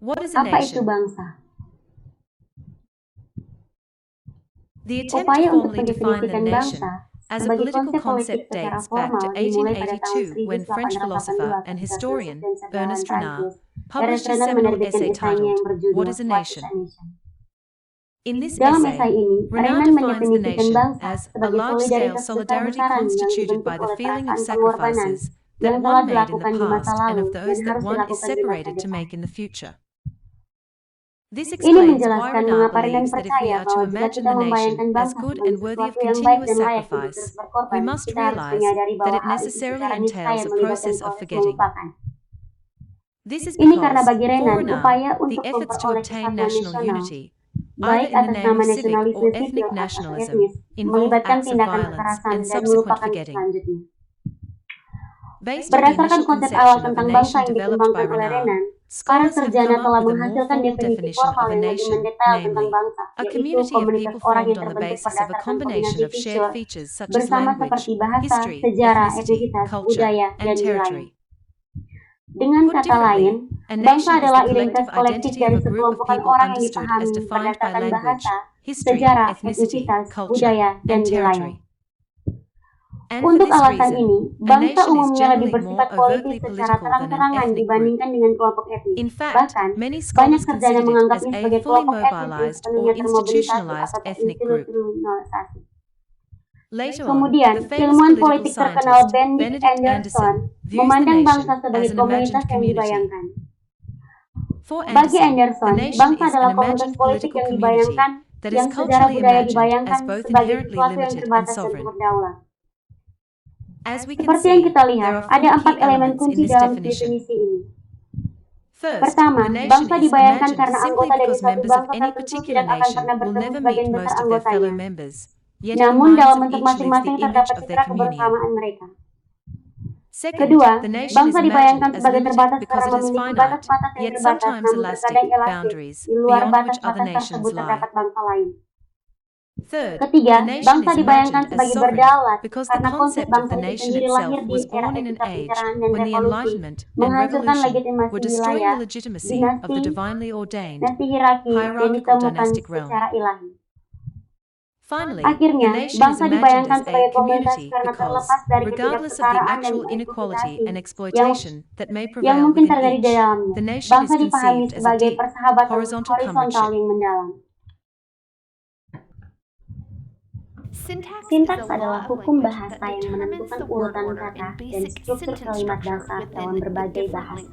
What is a Apa itu nation? bangsa? The attempt to Upaya untuk formally define the mendefinisikan nation bangsa as a sebagai political konsep politik concept secara dates back to formal dimulai pada tahun 1882 when French philosopher 1882 and ketika historian filsuf dan sejarawan Ernest Prancis Renard published a Renard seminal menerbitkan essay esainya yang titled berjudul What is a What is a Nation? Nation? In this Dalam essay, esai ini, Renard Renard defines the mendefinisikan nation bangsa as a sebagai large-scale solidaritas solidarity besar-besaran yang constituted dibentuk by the oleh feeling of perasaan pengorbanan sacrifices yang that telah one made in dilakukan the di masa past and lalu of dan those that harus one is dilakukan di masa separated to depan. make in the future. This Ini explains why menjelaskan Renard mengapa Renard believes that if we percaya are to bahwa jika imagine kita the membayangkan nation as bangsa good sebagai and worthy of sesuatu yang baik continuous dan layak untuk sacrifice, terus we berkorban, must kita harus realize menyadari that bahwa it hal itu necessarily secara niscaya entails a melibatkan process of proses forgetting. melupakan. This is Ini karena because, bagi for Renard, Renard, upaya the untuk efforts to memperoleh obtain kesatuan national nasional, unity, baik either in the atas name nama of civic nasionalisme or sipil ethnic atau nationalism, etnis, involve melibatkan acts of tindakan violence kekerasan and dan subsequent melupakan forgetting. selanjutnya. Based on the Berdasarkan initial konsep awal conception of a tentang bangsa nation yang developed by dikembangkan oleh Renard, Renard, para scholars have sarjana come up telah with a more menghasilkan formal definisi definition formal of a yang lebih nation, mendetail tentang namely, bangsa, a yaitu community of komunitas people orang formed yang on the terbentuk basis of a berdasarkan combination kombinasi of shared fitur features such as bersama language, seperti bahasa, history, sejarah, ethnicity, etnisitas, culture, budaya, and dan wilayah. territory. Dengan Put kata lain, differently, a bangsa nation is adalah the identitas collective kolektif identity dari of a group of sekelompokan people orang yang understood as dipahami defined by berdasarkan language, bahasa, history, sejarah, ethnicity, etnisitas, culture, budaya, dan and wilayah. territory. And for Untuk this alasan reason, ini, a bangsa nation is umumnya lebih generally more bersifat politis overtly secara political than an terang-terangan ethnic group. dibandingkan dengan kelompok etnis. In fact, Bahkan, many banyak scholars sarjana considered it as menganggapnya a sebagai fully kelompok etnis yang mobilized sepenuhnya or termobilisasi institutionalized atau ethnic group. terinstitutionalisasi. Later on, Kemudian, the famous ilmuwan political politik terkenal scientist Benedict Benedict Anderson Anderson views the memandang nation bangsa as sebagai an komunitas imagined yang community. dibayangkan. For Bagi Anderson, the Anderson, nation bangsa is an adalah komunitas imagined politik political yang community dibayangkan, that yang is secara culturally budaya imagined dibayangkan as both sebagai inherently sesuatu yang limited and terbatas dan sovereign. berdaulat. As we can Seperti yang see, kita there lihat, are ada four 4 key elemen elements in kunci this dalam definition. definisi ini. First, Pertama, the nation bangsa is dibayangkan imagined karena simply anggota dari because satu members of bangsa any tertentu particular tidak akan nation pernah will bertemu never sebagian meet besar most of their fellow anggotanya. members, yet in the Namun, minds dalam of bentuk each lives masing-masing the image terdapat of their citra communion. kebersamaan mereka. Second, Kedua, the nation is bangsa dibayangkan imagined as sebagai limited terbatas because karena it has memiliki finite, batas-batas yang yet terbatas sometimes namun elastic, terkadang elastis boundaries di luar beyond which other batas-batas nations tersebut lie. terdapat bangsa lain. Third, Ketiga, the nation bangsa is dibayangkan imagined as sebagai sovereign berdaulat because the karena konsep concept of bangsa the itu nation sendiri lahir itself di was era born in an etika age pencerahan dan when the revolusi, Enlightenment and menghasilkan Revolution legitimasi were destroying wilayah, the legitimacy of the dinasti, divinely ordained, dinasti hierarki yang hierarchical ditemukan dynastic realm. secara ilahi. Finally, Akhirnya, the nation is bangsa imagined dibayangkan as sebagai a komunitas community karena because, terlepas dari regardless of the ketidaksetaraan dan actual inequality eksploitasi and yang, exploitation that may yang prevail mungkin within terjadi di each, dalamnya. the nation Bangsa is dipahami conceived as a sebagai deep, persahabatan horizontal horizontal comradeship. yang mendalam. Sintaks adalah hukum bahasa yang menentukan urutan kata dan struktur kalimat dasar dalam berbagai bahasa.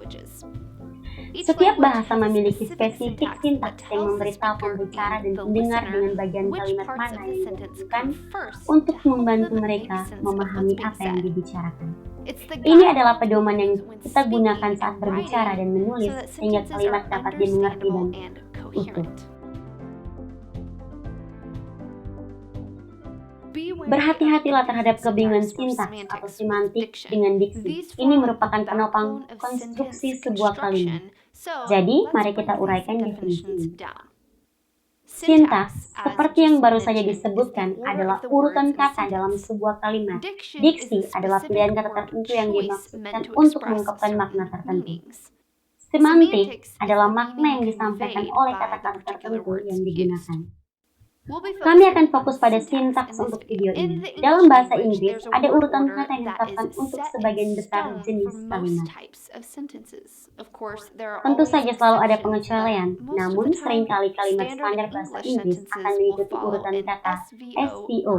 Setiap bahasa memiliki spesifik sintaks yang memberitahu pembicara dan pendengar dengan bagian kalimat mana yang dibutuhkan untuk membantu mereka memahami apa yang dibicarakan. Ini adalah pedoman yang kita gunakan saat berbicara dan menulis sehingga kalimat dapat dimengerti dan utuh. Berhati-hatilah terhadap kebingungan sintaks atau semantik dengan diksi. Ini merupakan penopang konstruksi sebuah kalimat. Jadi, mari kita uraikan definisi ini. Sintaks, seperti yang baru saja disebutkan, adalah urutan kata dalam sebuah kalimat. Diksi adalah pilihan kata tertentu yang dimaksudkan untuk mengungkapkan makna tertentu. Semantik adalah makna yang disampaikan oleh kata-kata tertentu yang digunakan. Kami akan fokus pada sintaks untuk video ini. Dalam bahasa Inggris, ada urutan kata yang ditetapkan untuk sebagian besar jenis kalimat. Tentu saja selalu ada pengecualian, namun seringkali kalimat standar bahasa Inggris akan mengikuti urutan kata SVO.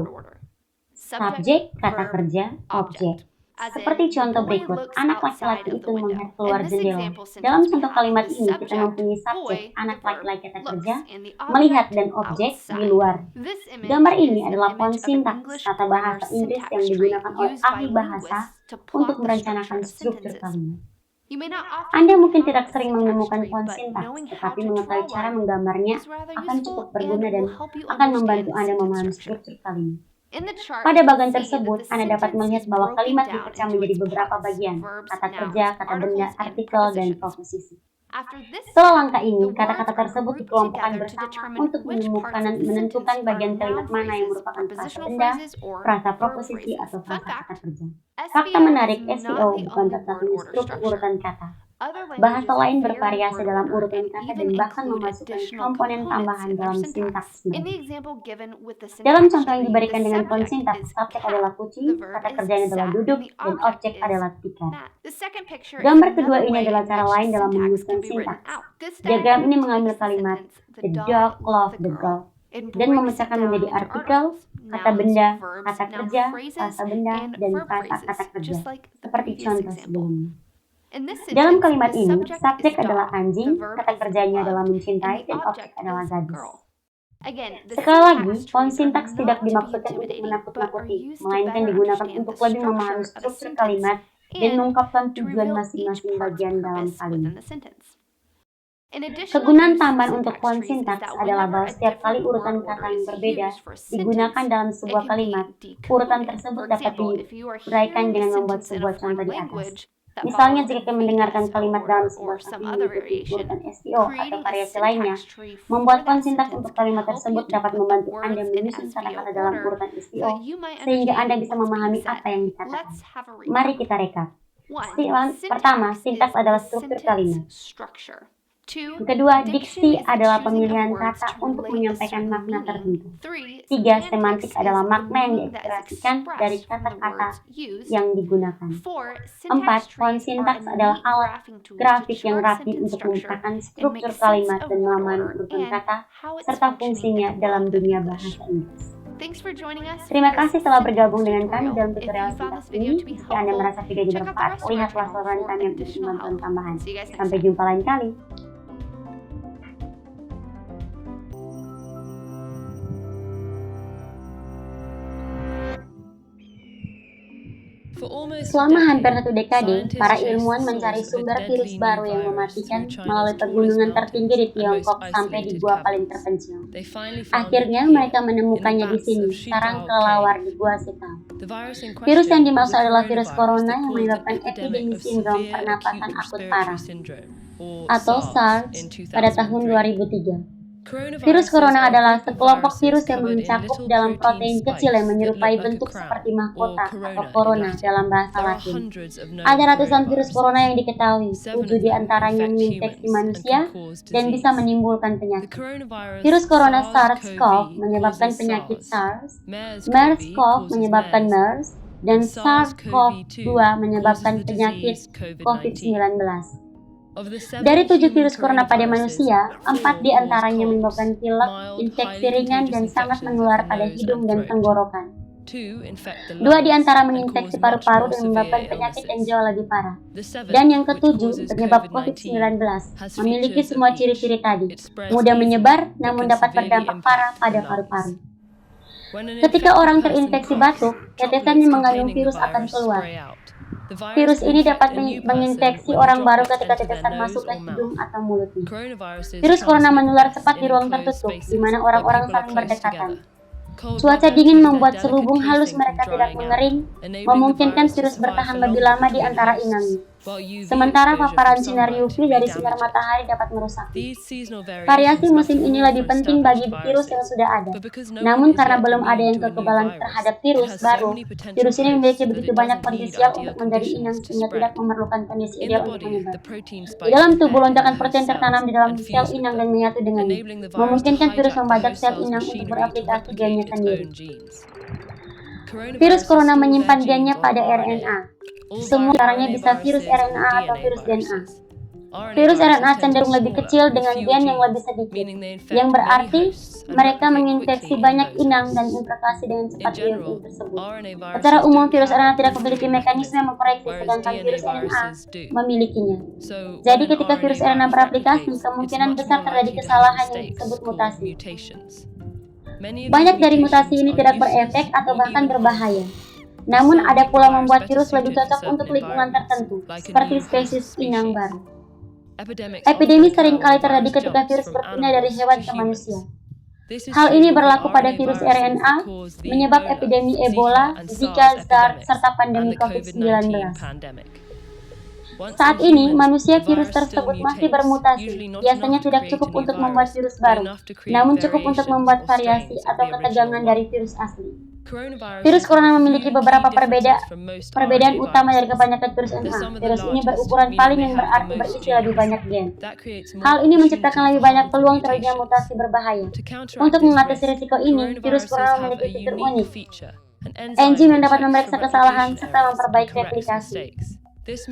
Subjek, kata kerja, objek. Seperti contoh berikut, anak laki-laki itu melihat keluar jendela. Dalam contoh kalimat ini, kita mempunyai subjek, anak laki-laki kata kerja, melihat dan objek di luar. Gambar ini adalah font sintaks kata bahasa Inggris yang digunakan oleh ahli bahasa untuk merencanakan struktur kalimat. Anda mungkin tidak sering menemukan font sintaks, tetapi mengetahui cara menggambarnya akan cukup berguna dan akan membantu Anda memahami struktur kalimat. Pada bagian tersebut, Anda dapat melihat bahwa kalimat dipecah menjadi beberapa bagian, kata kerja, kata benda, artikel, dan proposisi. Setelah langkah ini, kata-kata tersebut dikelompokkan bersama untuk menentukan bagian kalimat mana yang merupakan frasa benda, frasa proposisi, atau frasa kata kerja. Fakta menarik, SVO bukan tetapi struktur urutan kata. Bahasa lain bervariasi dalam urutan kata dan bahkan memasukkan komponen tambahan dalam sintaksnya. Dalam contoh yang diberikan dengan konsintaks, subjek adalah kucing, kata kerjanya adalah duduk, dan objek adalah tikar. Gambar kedua ini adalah cara lain dalam menyusun sintaks. Diagram ini mengambil kalimat the dog loved the girl dan memecahkan menjadi artikel, kata benda, kata kerja, frasa benda, dan kata kerja, seperti contoh sebelumnya. Dalam kalimat ini, subjek adalah anjing, kata kerjanya adalah mencintai, dan objek adalah gadis. Sekali lagi, konsintaks tidak dimaksudkan untuk menakut-nakuti, melainkan digunakan untuk lebih memahami struktur kalimat dan mengungkapkan tujuan masing-masing bagian dalam kalimat. Kegunaan tambahan untuk konsintaks adalah bahwa setiap kali urutan kata yang berbeda digunakan dalam sebuah kalimat, urutan tersebut dapat diuraikan dengan membuat sebuah contoh di atas. Misalnya, jika kita mendengarkan kalimat dalam sebuah kata mengikuti urutan SVO atau variasi lainnya, membuat konsintaks untuk kalimat tersebut dapat membantu Anda menyusun kata-kata dalam urutan SVO sehingga Anda bisa memahami apa yang dikatakan. Mari kita rekap. Pertama, sintaks adalah struktur kalimat. Kedua, diksi adalah pemilihan kata untuk menyampaikan makna tertentu. Tiga, semantik adalah makna yang diekspresikan dari kata-kata yang digunakan. Empat, konsintaks adalah alat grafik yang rapi untuk memetakan struktur kalimat dan memahami urutan kata serta fungsinya dalam dunia bahasa Inggris. Terima kasih telah bergabung dengan kami dalam tutorial sintaks ini. Jika Anda merasa video ini bermanfaat, lihatlah saluran kami yang untuk bantuan tambahan. Sampai jumpa lain kali. Selama hampir 1 dekade, para ilmuwan mencari sumber virus baru yang mematikan melalui pegunungan tertinggi di Tiongkok sampai di gua paling terpencil. Akhirnya mereka menemukannya di sini, sarang kelelawar di Gua Sekau. Virus yang dimaksud adalah virus corona yang menyebabkan epidemi sindrom pernapasan akut parah, atau SARS, pada tahun 2003. Virus corona adalah sekelompok virus yang mencakup dalam protein kecil yang menyerupai bentuk seperti mahkota atau corona dalam bahasa Latin. Ada ratusan virus corona yang diketahui, 7 diantaranya menginfeksi manusia dan bisa menimbulkan penyakit. Virus corona SARS-CoV menyebabkan penyakit SARS, MERS-CoV menyebabkan MERS, dan SARS-CoV-2 menyebabkan penyakit COVID-19. Dari 7 virus corona pada manusia, 4 diantaranya menyebabkan pilek, infeksi ringan, dan sangat menular pada hidung dan tenggorokan. 2 diantara menginfeksi paru-paru dan menyebabkan penyakit yang jauh lebih parah. Dan yang ketujuh, penyebab COVID-19, memiliki semua ciri-ciri tadi, mudah menyebar namun dapat berdampak parah pada paru-paru. Ketika orang terinfeksi batuk, tetesan yang mengandung virus akan keluar. Virus ini dapat menginfeksi orang baru ketika tetesan masuk ke hidung atau mulutnya. Virus corona menular cepat di ruang tertutup, di mana orang-orang saling berdekatan. Cuaca dingin membuat selubung halus mereka tidak mengering, memungkinkan virus bertahan lebih lama di antara inangnya. Sementara paparan sinar UV dari sinar matahari dapat merusak. Variasi musim ini lebih penting bagi virus yang sudah ada. Namun karena belum ada yang kekebalan terhadap virus baru, virus ini memiliki begitu banyak potensial untuk menjadi inang sehingga tidak memerlukan kondisi ideal untuk menyebar. Di dalam tubuh, lonjakan protein tertanam di dalam sel inang dan menyatu dengannya, memungkinkan virus membajak sel inang untuk beraplikasi gennya sendiri. Virus corona menyimpan gennya pada RNA. Semua caranya bisa virus RNA atau virus DNA. Virus RNA cenderung lebih kecil dengan gen yang lebih sedikit, yang berarti mereka menginfeksi banyak inang dan implikasi dengan cepat virus tersebut. Secara umum, virus RNA tidak memiliki mekanisme yang mengkoreksi, sedangkan virus RNA memilikinya. Jadi ketika virus RNA beraplikasi, kemungkinan besar terjadi kesalahan yang disebut mutasi. Banyak dari mutasi ini tidak berefek atau bahkan berbahaya. Namun ada pula membuat virus lebih cocok untuk lingkungan tertentu, seperti spesies inang baru. Epidemi seringkali terjadi ketika virus berpindah dari hewan ke manusia. Hal ini berlaku pada virus RNA, menyebab epidemi Ebola, Zika, SARS, serta pandemi COVID-19. Saat ini, manusia virus tersebut masih bermutasi, biasanya tidak cukup untuk membuat virus baru, namun cukup untuk membuat variasi atau ketegangan dari virus asli. Virus corona memiliki beberapa perbedaan utama dari kebanyakan virus RNA. Virus ini berukuran paling yang berarti berisi lebih banyak gen. Hal ini menciptakan lebih banyak peluang terjadinya mutasi berbahaya. Untuk mengatasi risiko ini, virus corona memiliki fitur unik. Enzim yang dapat memeriksa kesalahan serta memperbaiki replikasi.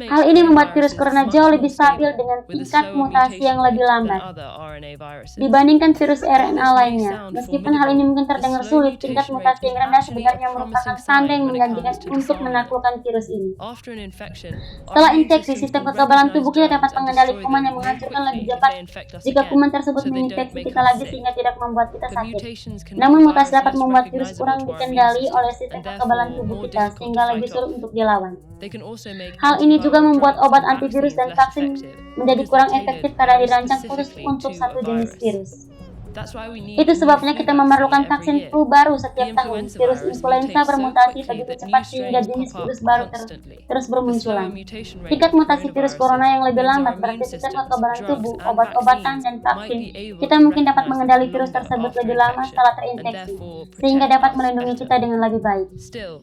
Hal ini membuat virus corona jauh lebih stabil dengan tingkat mutasi yang lebih lambat dibandingkan virus RNA lainnya. Meskipun hal ini mungkin terdengar sulit, tingkat mutasi yang rendah sebenarnya merupakan tanda yang menjanjikan untuk menaklukkan virus ini. Setelah infeksi, sistem kekebalan tubuh kita dapat mengendalikan kuman yang menghancurkan lebih cepat jika kuman tersebut menginfeksi kita lagi sehingga tidak membuat kita sakit. Namun mutasi dapat membuat virus kurang dikendali oleh sistem kekebalan tubuh kita sehingga lebih sulit untuk dilawan. Hal ini juga membuat obat antivirus dan vaksin menjadi kurang efektif karena dirancang khusus untuk satu jenis virus. Itu sebabnya kita memerlukan vaksin flu baru setiap tahun. Virus influenza bermutasi begitu cepat sehingga jenis virus baru terus bermunculan. Tingkat mutasi virus corona yang lebih lambat berarti sistem kekebalan tubuh, obat-obatan, dan vaksin. Kita mungkin dapat mengendali virus tersebut lebih lama setelah terinfeksi, sehingga dapat melindungi kita dengan lebih baik.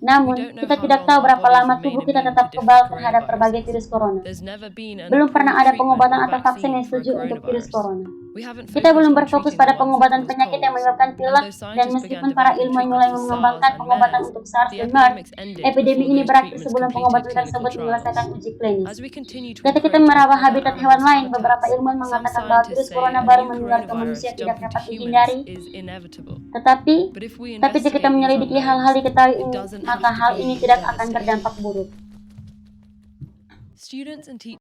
Namun, kita tidak tahu berapa lama tubuh kita tetap kebal terhadap berbagai virus corona. Belum pernah ada pengobatan atau vaksin yang setuju untuk virus corona. Kita belum berfokus pada pengobatan penyakit yang menyebabkan pilek, dan meskipun para ilmuwan mulai mengembangkan pengobatan untuk SARS dan MERS, epidemi ini berakhir sebelum pengobatan tersebut menyelesaikan uji klinis. Ketika kita meraba habitat hewan lain, beberapa ilmuwan mengatakan bahwa virus corona baru menular ke manusia tidak dapat dihindari. Tetapi jika kita menyelidiki hal-hal diketahui ini, maka hal ini tidak akan berdampak buruk.